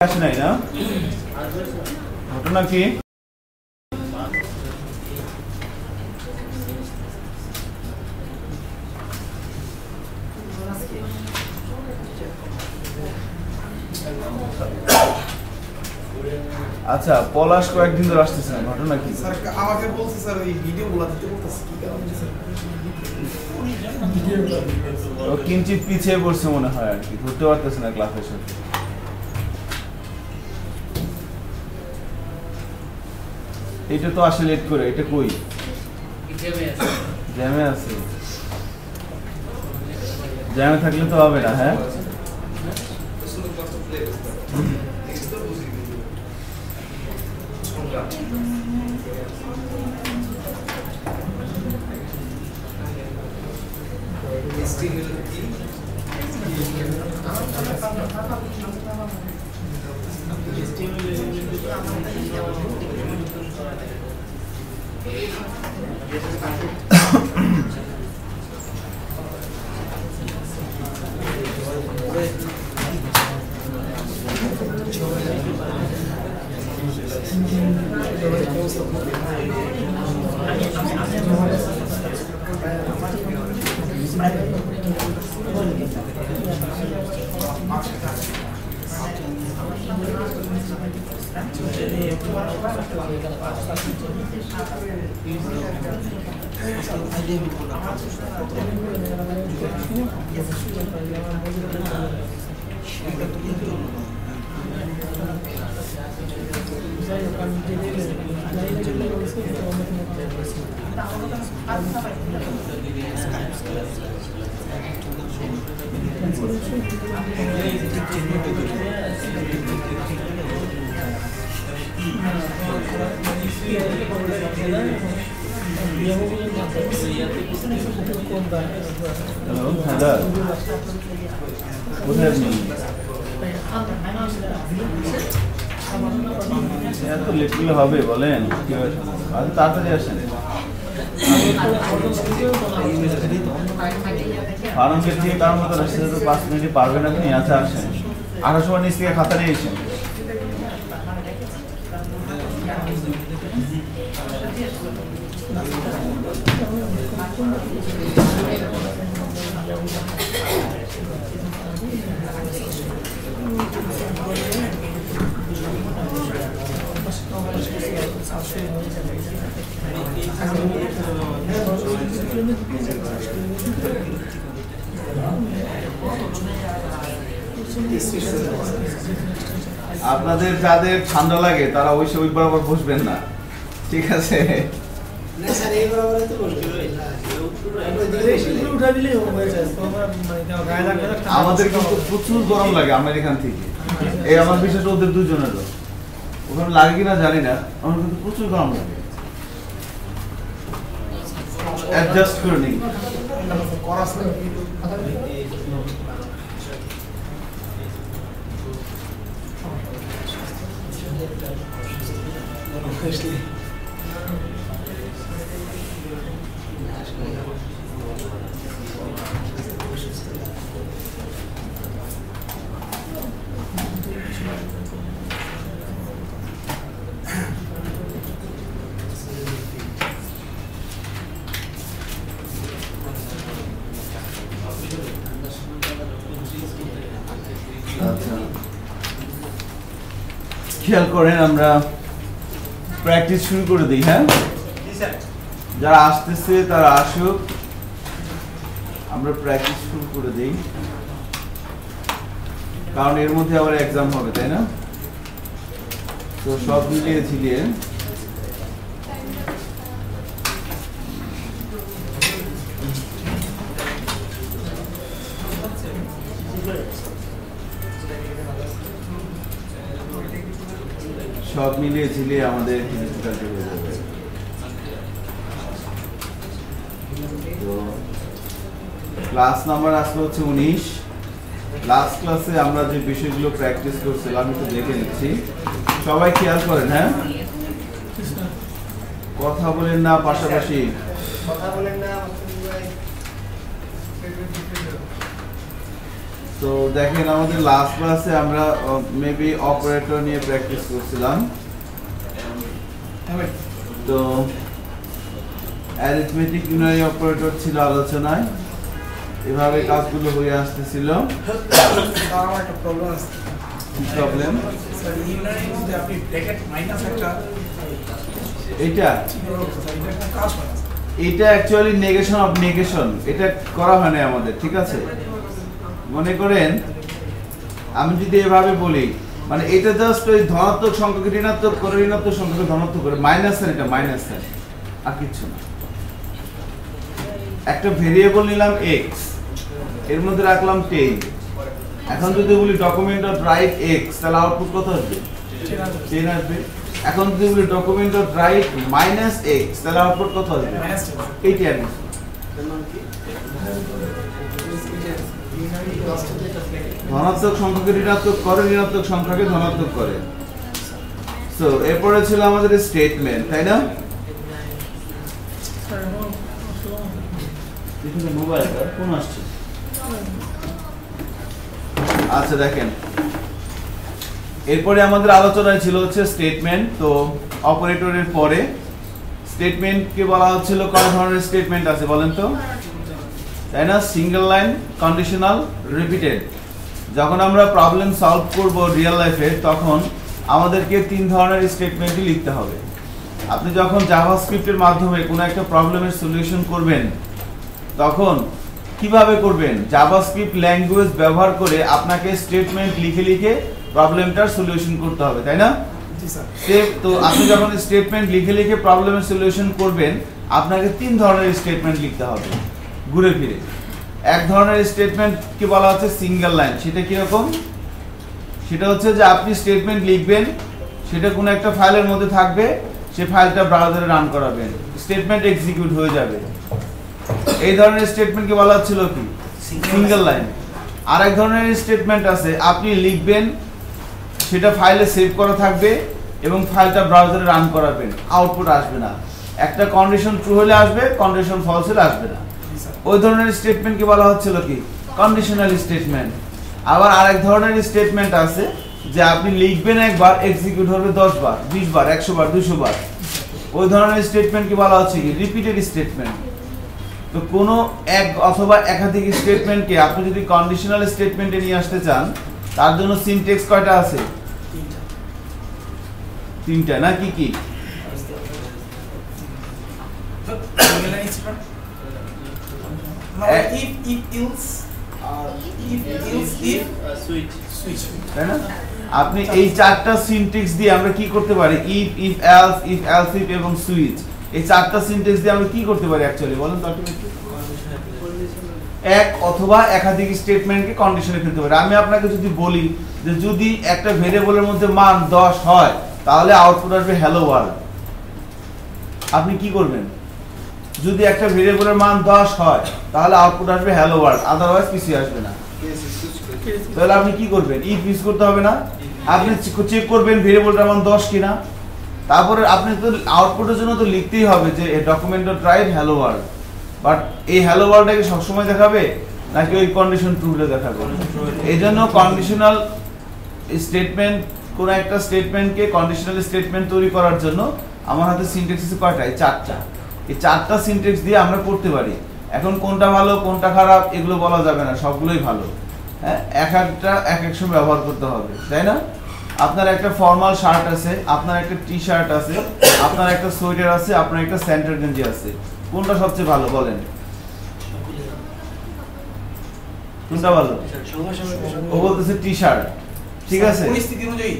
আসে নাই না ঘটনা কি আচ্ছা পলাশ কয়েকদিন ধরে আসতেছে না ঘটনা কি স্যার আমাকে বলছে স্যার ওই ভিডিওগুলো দিতে বলতেছে কি কারণে স্যার ও কিঞ্চিত পিছিয়ে পড়ছে মনে হয় আর কি ধরতে পারতেছে না ক্লাসের সাথে এটা তো আসলে লেট করে এটা কই জ্যামে আছে জ্যামে থাকলে তো হবে না হ্যাঁ হ্যালো হ্যাঁ কোথায় আপনি এত লেট করলে হবে বলেন আজ তাড়াতাড়ি আসেন ফার্ম গেট থেকে কারণ মতো আসতে তো 5 মিনিটে পারবেন আপনি আচ্ছা আসেন 800 নিচ থেকে খাতা নিয়ে এসেছেন আপনাদের যাদের ঠান্ডা লাগে তারা ওই বরাবর বসবেন না ঠিক আছে আমাদের কিন্তু প্রচুর গরম লাগে আমেরিকান থেকে এই আমার বিশেষ ওদের দুজনেরও ওখানে লাগে কিনা জানি না আমার কিন্তু প্রচুর গরম লাগে অ্যাডজাস্ট করে নিই খেয়াল করেন আমরা প্র্যাকটিস শুরু করে দিই হ্যাঁ যারা আসতেছে তারা আসুক আমরা প্র্যাকটিস শুরু করে দিই কারণ এর মধ্যে আবার এক্সাম হবে তাই না তো সব মিলিয়ে ঝিলিয়ে সব মিলিয়ে ঝিলিয়ে আমাদের ডিজিটাল হয়ে যাবে তো ক্লাস নাম্বার আসলে হচ্ছে 19 লাস্ট ক্লাসে আমরা যে বিষয়গুলো প্র্যাকটিস করছিলাম একটু দেখে নিচ্ছি সবাই খেয়াল করেন হ্যাঁ কথা বলেন না পাশাপাশি কথা বলেন না তো দেখেন আমাদের লাস্ট ক্লাসে আমরা মেবি অপারেটর নিয়ে প্র্যাকটিস করছিলাম। তো অ্যারিথমেটিক ইউনারি অপারেটর ছিল আলোচনায়, এভাবে কাজগুলো হয়ে আসতেছিল। আমার একটা প্রবলেম আছে। কি প্রবলেম? স্যার ইউনারি মধ্যে আপনি ব্র্যাকেট মাইনাস একটা এটা একটা কাজ হয় না। এটা অ্যাকচুয়ালি নেগেশন অফ নেগেশন, এটা করা হয় না আমাদের, ঠিক আছে? মনে করেন আমি যদি এভাবে বলি, মানে এটা জাস্ট ওই ধনাত্মক সংখ্যাকে ঋণাত্মক করে, ঋণাত্মক সংখ্যাকে ধনাত্মক করে, মাইনাস সাইন, এটা মাইনাস সাইন, আর কিচ্ছু না। একটা ভেরিয়েবল নিলাম x, এর মধ্যে রাখলাম 10। এখন যদি বলি ডকুমেন্ট ডট রাইট x, তাহলে আউটপুট কত আসবে? 10 আসবে। এখন যদি বলি document dot right minus x, তাহলে আউটপুট কত আসবে? এইটি আসবে। ধনাত্মক সংখ্যাকে ঋণাত্মক করে, ঋণাত্মক সংখ্যাকে ধনাত্মক করে। সো এরপরে ছিল আমাদের স্টেটমেন্ট, তাই না? মোবাইলটা কোন আসছে? আচ্ছা দেখেন, এরপরে আমাদের আলোচনায় ছিল হচ্ছে স্টেটমেন্ট। তো অপারেটরের পরে স্টেটমেন্টকে বলা হচ্ছিল কয় ধরনের স্টেটমেন্ট আছে বলেন তো, তাই না? Single line, conditional, repeated. যখন আমরা প্রবলেম সলভ করব রিয়েল লাইফে, তখন আমাদেরকে 3 ধরনের স্টেটমেন্টই লিখতে হবে। আপনি যখন জাভাস্ক্রিপ্টের মাধ্যমে কোনো একটা প্রবলেমের সলিউশন করবেন, তখন কিভাবে করবেন? জাভাস্ক্রিপ্ট ল্যাঙ্গুয়েজ ব্যবহার করে আপনাকে স্টেটমেন্ট লিখে লিখে প্রবলেমটার সলিউশন করতে হবে, তাই না? জি স্যার। তো আপনি যখন স্টেটমেন্ট লিখে লিখে প্রবলেমের সলিউশন করবেন, আপনাকে 3 ধরনের স্টেটমেন্ট লিখতে হবে ঘুরে ফিরে। এক ধরনের স্টেটমেন্টকে বলা হচ্ছে সিঙ্গেল লাইন। সেটা কিরকম? সেটা হচ্ছে যে আপনি স্টেটমেন্ট লিখবেন, সেটা কোনো একটা ফাইলের মধ্যে থাকবে, সে ফাইলটা ব্রাউজারে রান করাবেন, স্টেটমেন্ট এক্সিকিউট হয়ে যাবে। এই ধরনের স্টেটমেন্টকে বলা হচ্ছিল কি? Single line. আর এক ধরনের স্টেটমেন্ট আছে, আপনি লিখবেন, সেটা ফাইলে সেভ করা থাকবে এবং ফাইলটা ব্রাউজারে রান করাবেন, আউটপুট আসবে না। একটা কন্ডিশন ট্রু হলে আসবে, কন্ডিশন ফলস হলে আসবে না। ওই ধরনের স্টেটমেন্টকে বলা হচ্ছিল কি? Conditional statement. আবার আরেক ধরনের স্টেটমেন্ট আছে যে আপনি লিখবেন একবার, এক্সিকিউট হবে 10 বার, 20 বার, 100 বার, 200 বার। ওই ধরনের স্টেটমেন্টকে বলা হচ্ছে কি? Repeated statement. তো কোনো এক অথবা একাধিক স্টেটমেন্টকে আপনি যদি কন্ডিশনাল স্টেটমেন্টে নিয়ে আসতে চান, তার জন্য সিনট্যাক্স কয়টা আছে? 3টা না? কি কি? তাই না? আপনি এই 4টা সিনট্যাক্স দিয়ে আমরা কি করতে পারি? If, if else, if else if এবং সুইচ। এই 4টা সিনট্যাক্স দিয়ে আমরা কি করতে পারি অ্যাকচুয়ালি বলেন তো? এক অথবা একাধিক স্টেটমেন্টকে কন্ডিশনে ফেলতে পারি। আমি আপনাকে যদি বলি যে যদি একটা ভেরিয়েবলের মধ্যে মান 10 হয়, তাহলে আউটপুট আসবে হ্যালো ওয়ার্ল্ড, আপনি কি করবেন? যদি একটা ভেরিয়েবলের মান 10 হয়, তাহলে আউটপুট আসবে হ্যালো ওয়ার্ল্ড, আদারওয়াইজ কিছু আসবে না। তাহলে আপনি কি করবেন? ইফ ইউজ করতে হবে না? আপনি চেক করবেন ভেরিয়েবলটার মান 10 কিনা। তারপরে আপনি তো আউটপুটের জন্য তো লিখতেই হবে যে document dot right hello world. But এই হ্যালো ওয়ার্ল্ডটাকে সবসময় দেখাবে নাকি ওই কন্ডিশন ট্রু হলে দেখাবে? এই জন্য কন্ডিশনাল স্টেটমেন্ট, কোন একটা স্টেটমেন্টকে কন্ডিশনাল স্টেটমেন্ট তৈরি করার জন্য আমার হাতে সিনট্যাক্স আছে কয়টা? এই 4টা। এই 4টা সিনট্যাক্স দিয়ে আমরা করতে পারি। এখন কোনটা ভালো কোনটা খারাপ এগুলো বলা যাবে না, সবগুলোই ভালো। হ্যাঁ, এক একটা এক এক সময় ব্যবহার করতে হবে, তাই না? আপনার একটা ফর্মাল শার্ট আছে, আপনার একটা টি শার্ট আছে, আপনার একটা সোয়েটার আছে, আপনার একটা স্যান্টার গেঞ্জি আছে। কোনটা সবচেয়ে ভালো বলেন? কোনটা ভালো? ও বলতেছে টি শার্ট। ঠিক আছে, পরিস্থিতি অনুযায়ী।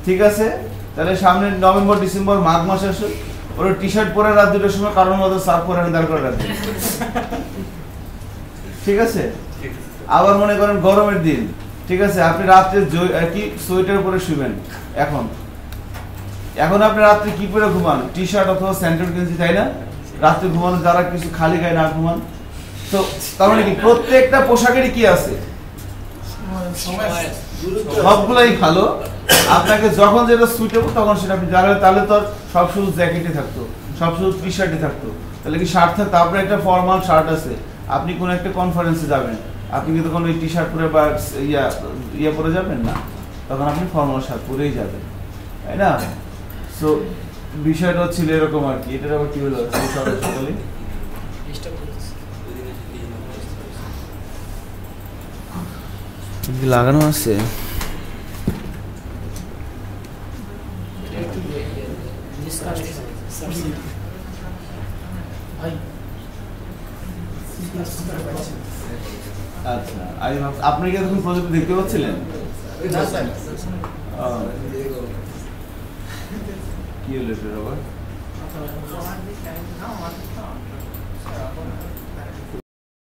ঠিক আছে, তাহলে সামনে নভেম্বর, ডিসেম্বর, মাঘ মাস আসুক, ওর টি শার্ট পরে রাত 2টার সময় কারোর মতো সার্ফ পরে দাঁড় করে রাখবে। ঠিক আছে। আবার মনে করেন গরমের দিন, ঠিক আছে, আপনি রাত্রে কি সোয়েটার পরে শুবেন। এখন আপনি রাত্রে কি পরে ঘুমান? টি শার্ট অথবা স্যান্ডেল গেঞ্জি, তাই না? রাত্রে ঘুমানো যারা কিছু খালি গায়ে না ঘুমান। তো তার মানে কি প্রত্যেকটা পোশাকেরই কি আছে? সবগুলাই ভালো। আপনাকে যখন যেটা সুইটেবল তখন সেটা আপনি জানেন। তাহলে তো সব শুধু জ্যাকেটে থাকতো, সব শুধু টি শার্টে থাকতো, তাহলে কি শার্ট থাকতো? আপনার একটা ফর্মাল শার্ট আছে, আপনি কোন একটা কনফারেন্সে যাবেন, আপনি কি তখন ওই টি শার্ট পরে বা ইয়া পরে যাবেন না, তখন আপনি ফর্মাল শার্ট পরেই যাবেন, তাই না? সো বিষয়টা ছিল এরকম আর কি। এটার আবার কি হলো সকালে লাগানো আছে? আচ্ছা, আপনি কি তখন প্রজেক্ট দেখতে পাচ্ছিলেন? কি হলো এটা আবার?